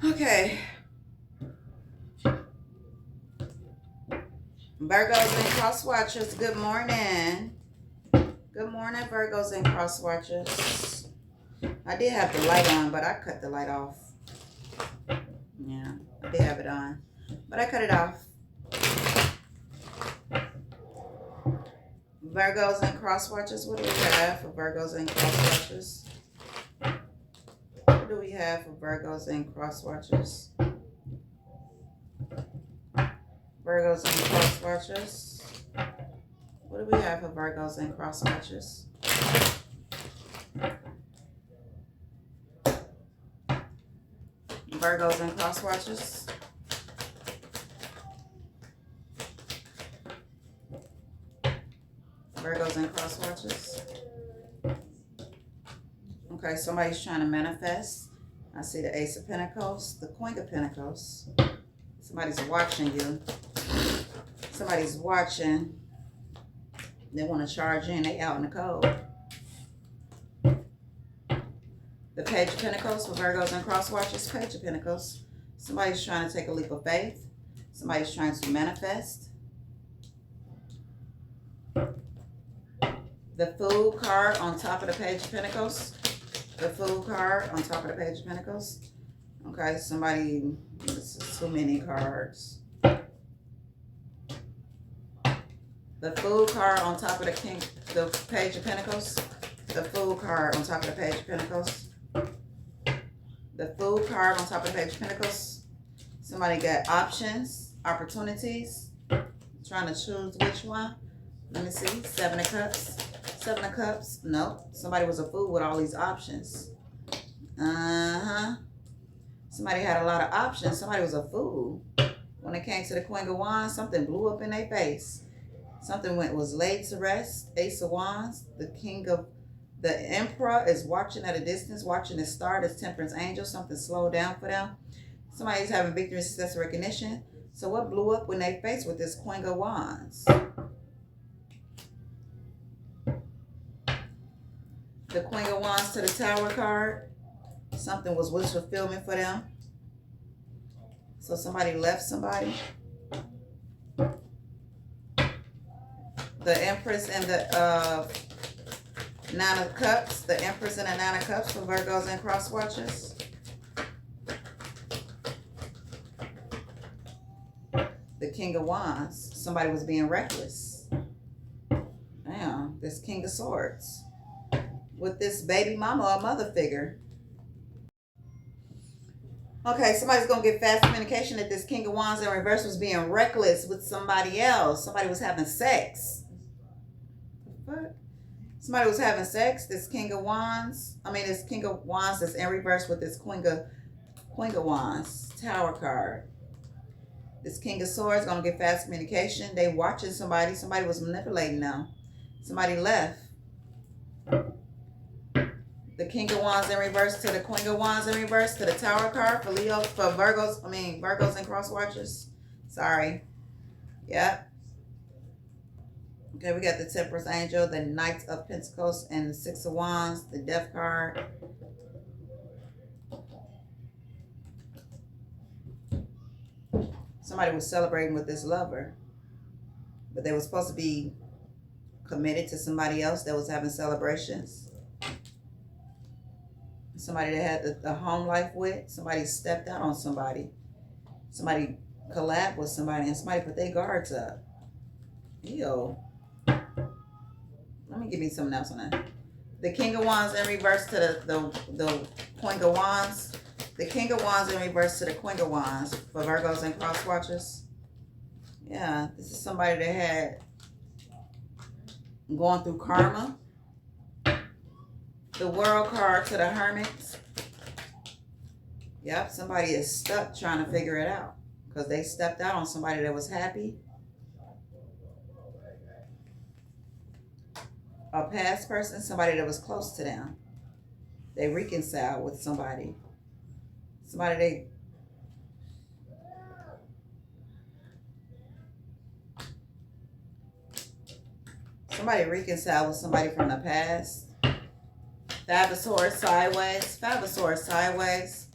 Okay. Virgos and cross watchers, good morning. Good morning, Virgos and cross watchers. I did have the light on, but I cut the light off. Yeah, I did have it on, but I cut it off. Virgos and cross watchers, what do we have for Virgos and cross watchers? What do we have for Virgos and cross watchers? Virgos and cross watchers. What do we have for Virgos and cross watchers? Virgos and cross watchers. Virgos and cross watchers. Okay, somebody's trying to manifest. I see the Ace of Pentacles, the Queen of Pentacles. Somebody's watching you. Somebody's watching. They want to charge in. They out in the cold. The Page of Pentacles for Virgos and cross watchers. Page of Pentacles. Somebody's trying to take a leap of faith. Somebody's trying to manifest. The Fool card on top of the Page of Pentacles. The Fool card on top of the Page of Pentacles. Okay, somebody, this is too many cards. The Fool card on top of the Page of Pentacles. The Fool card on top of the Page of Pentacles. The Fool card on top of the Page of Pentacles. Somebody got options, opportunities. Trying to choose which one. Let me see. Seven of Cups. Seven of Cups. Nope. Somebody was a fool with all these options. Somebody had a lot of options. Somebody was a fool. When it came to the Queen of Wands, something blew up in their face. Something was laid to rest. Ace of Wands. The Emperor is watching at a distance, watching the star. This Temperance Angel. Something slowed down for them. Somebody's having victory, success, recognition. So what blew up when they faced with this Queen of Wands? The Queen of Wands to the Tower card. Something was wish fulfillment for them. So somebody left somebody. The Empress and the Nine of Cups. The Empress and the Nine of Cups for Virgos and cross watchers. The King of Wands. Somebody was being reckless. Damn, this King of Swords. With this baby mama or mother figure. Okay, somebody's going to get fast communication that this King of Wands in reverse was being reckless with somebody else. Somebody was having sex. What? Somebody was having sex. This King of Wands. This King of Wands is in reverse with this Queen of Wands. Tower card. This King of Swords going to get fast communication. They watching somebody. Somebody was manipulating them. Somebody left. The King of Wands in reverse to the Queen of Wands in reverse to the Tower card for Virgos and cross watchers. Sorry. Yep. Okay, we got the Temperance Angel, the Knight of Pentacles, and the Six of Wands, the Death card. Somebody was celebrating with this lover, but they were supposed to be committed to somebody else that was having celebrations. Somebody that had the home life with. Somebody stepped out on somebody. Somebody collabed with somebody and somebody put their guards up. Ew. Let me give you something else on that. The King of Wands in reverse to the Queen of Wands. The King of Wands in reverse to the Queen of Wands for Virgos and cross watchers. Yeah, this is somebody that had gone through karma. The World card to the Hermit. Yep, somebody is stuck trying to figure it out because they stepped out on somebody that was happy. A past person, somebody that was close to them. They reconciled with somebody. Somebody reconciled with somebody from the past. Five of Swords sideways. Five of Swords sideways.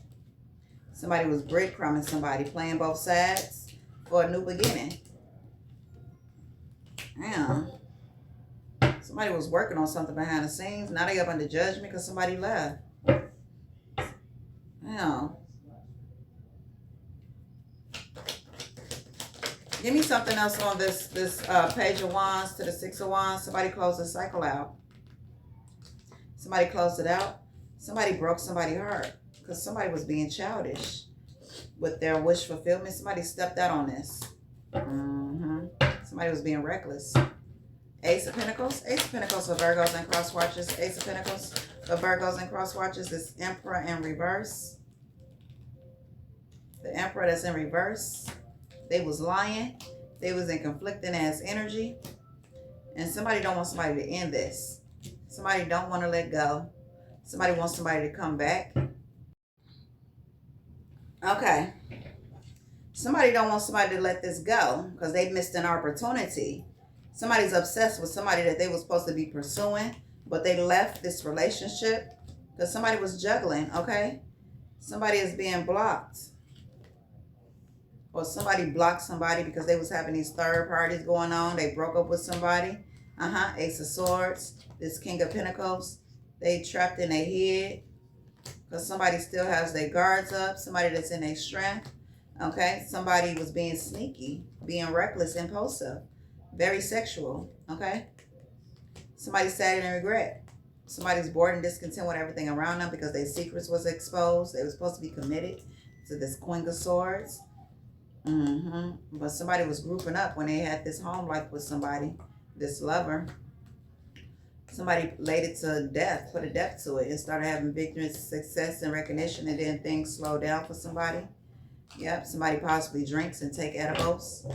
Somebody was breadcrumbing somebody, playing both sides for a new beginning. Damn. Somebody was working on something behind the scenes. Now they up under judgment because somebody left. Damn. Give me something else on this Page of Wands to the Six of Wands. Somebody closed the cycle out. Somebody closed it out. Somebody broke somebody's heart because somebody was being childish with their wish fulfillment. Somebody stepped out on this. Somebody was being reckless. Ace of Pentacles. Ace of Pentacles for Virgos and cross watchers. Ace of Pentacles for Virgos and cross watchers. This Emperor in reverse. The Emperor that's in reverse. They was lying. They was in conflicting ass energy. And somebody don't want somebody to end this. Somebody don't want to let go. Somebody wants somebody to come back. Okay. Somebody don't want somebody to let this go because they missed an opportunity. Somebody's obsessed with somebody that they were supposed to be pursuing, but they left this relationship because somebody was juggling, okay? Somebody is being blocked. Or somebody blocked somebody because they was having these third parties going on. They broke up with somebody. Ace of Swords. This King of Pentacles. They trapped in their head because somebody still has their guards up. Somebody that's in their strength. Okay? Somebody was being sneaky, being reckless, impulsive. Very sexual. Okay? Somebody's sad and regret. Somebody's bored and discontent with everything around them because their secrets was exposed. They were supposed to be committed to this Queen of Swords. But somebody was grouping up when they had this home life with somebody, this lover. Somebody laid it to death, put a death to it, and started having victory, success, and recognition, and then things slowed down for somebody. Yep, somebody possibly drinks and take edibles.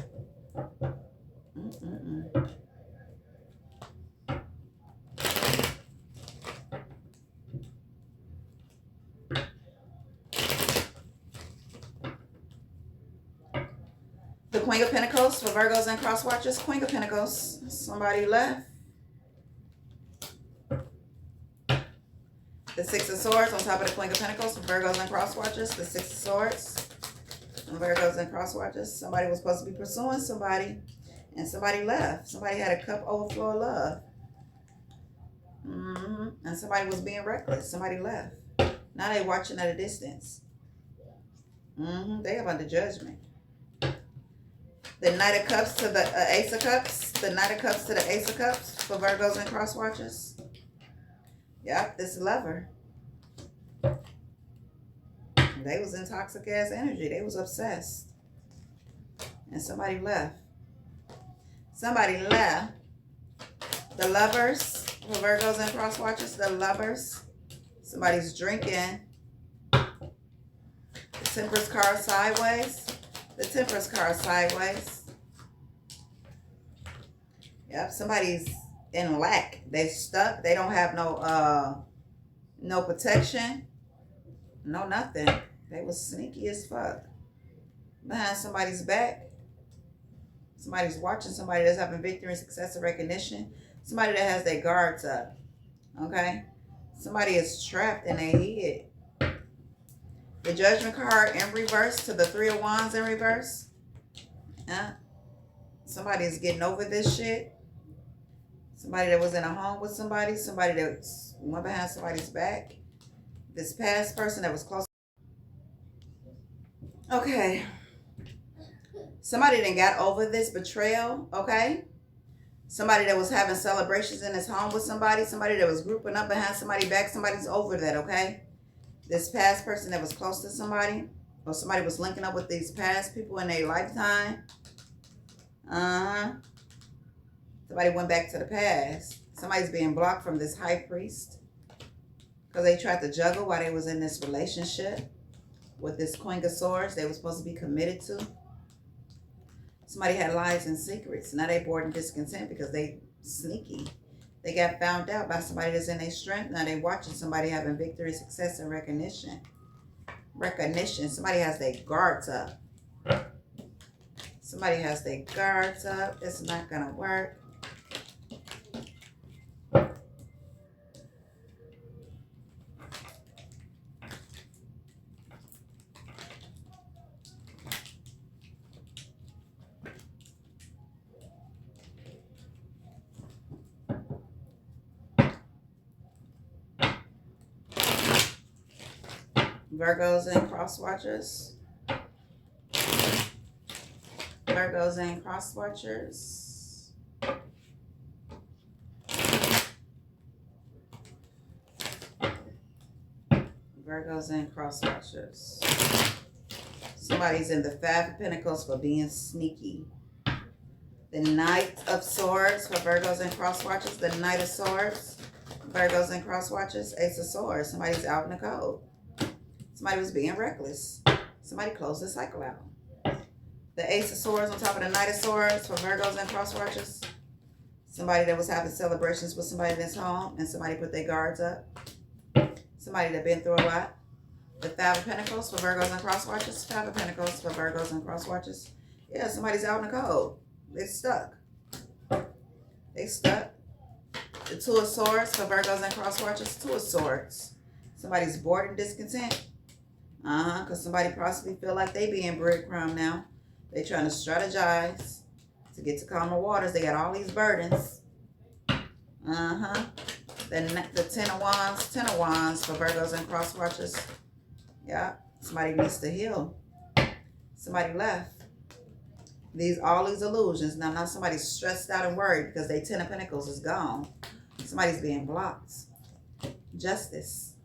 The Queen of Pentacles for Virgos and cross watchers. Queen of Pentacles. Somebody left. The Six of Swords on top of the Queen of Pentacles for Virgos and cross watchers. The Six of Swords and Virgos and cross watchers. Somebody was supposed to be pursuing somebody and somebody left. Somebody had a cup overflow of love. And somebody was being reckless. Somebody left. Now they watching at a distance. They up under judgment. The Knight of Cups to the Ace of Cups. The Knight of Cups to the Ace of Cups for Virgos and cross watchers. Yep, this lover. They was in toxic ass energy. They was obsessed. And somebody left. Somebody left. The Lovers for Virgos and cross watchers. The Lovers. Somebody's drinking. The Temperance card sideways. The Temperance card sideways. Yep, somebody's in lack. They stuck. They don't have no protection. No nothing. They was sneaky as fuck. Behind somebody's back. Somebody's watching somebody that's having victory and success and recognition. Somebody that has their guards up. Okay? Somebody is trapped in their head. The Judgment card in reverse to the Three of Wands in reverse. Somebody's getting over this shit. Somebody that was in a home with somebody. Somebody that went behind somebody's back. This past person that was close. Okay. Somebody that got over this betrayal. Okay. Somebody that was having celebrations in his home with somebody. Somebody that was grouping up behind somebody's back. Somebody's over that. Okay. This past person that was close to somebody, or somebody was linking up with these past people in their lifetime. Somebody went back to the past. Somebody's being blocked from this high priest because they tried to juggle while they was in this relationship with this Queen of Swords they were supposed to be committed to. Somebody had lies and secrets. Now they bored and discontent because they sneaky. They got found out by somebody that's in their strength. Now they watching somebody having victory, success, and recognition. Somebody has their guards up. Somebody has their guards up. It's not going to work. Virgos and cross watchers. Virgos and cross watchers. Virgos and cross watchers. Somebody's in the Five of Pentacles for being sneaky. The Knight of Swords for Virgos and cross watchers. The Knight of Swords. Virgos and cross watchers. Ace of Swords. Somebody's out in the cold. Somebody was being reckless. Somebody closed the cycle out. The Ace of Swords on top of the Knight of Swords for Virgos and cross watchers. Somebody that was having celebrations with somebody that's home and somebody put their guards up. Somebody that been through a lot. The Five of Pentacles for Virgos and cross watchers. Five of Pentacles for Virgos and cross watchers. Yeah, somebody's out in the cold. They're stuck. They stuck. The Two of Swords for Virgos and cross watchers. Two of Swords. Somebody's bored and discontent. Because somebody possibly feel like they being breadcrumb now. They trying to strategize to get to calmer waters. They got all these burdens. The Ten of Wands. Ten of Wands for Virgos and cross watchers. Yeah. Somebody needs to heal. Somebody left. All these illusions. Now somebody's stressed out and worried because their Ten of Pentacles is gone. Somebody's being blocked. Justice.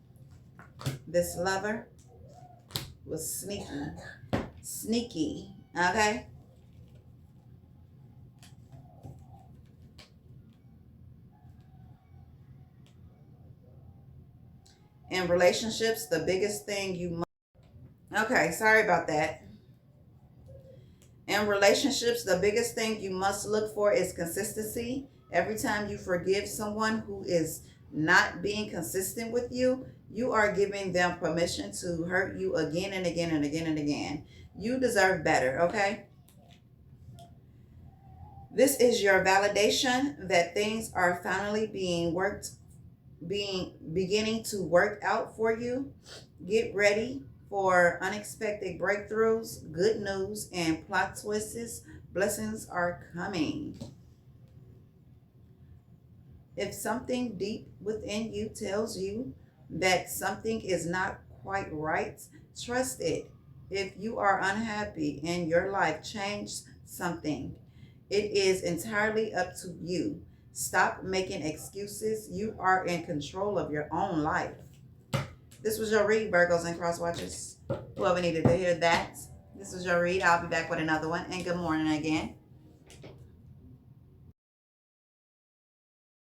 This lover was sneaky. Sneaky. Okay? In relationships, the biggest thing you must... Okay, sorry about that. In relationships, the biggest thing you must look for is consistency. Every time you forgive someone who is not being consistent with you, you are giving them permission to hurt you again and again and again and again. You deserve better, okay? This is your validation that things are finally beginning to work out for you. Get ready for unexpected breakthroughs, good news, and plot twists. Blessings are coming. If something deep within you tells you that something is not quite right, trust it. If you are unhappy in your life, change something. It is entirely up to you. Stop making excuses. You are in control of your own life. This was your read, Virgos and cross watchers. Whoever needed to hear that, this was your read. I'll be back with another one. And good morning again.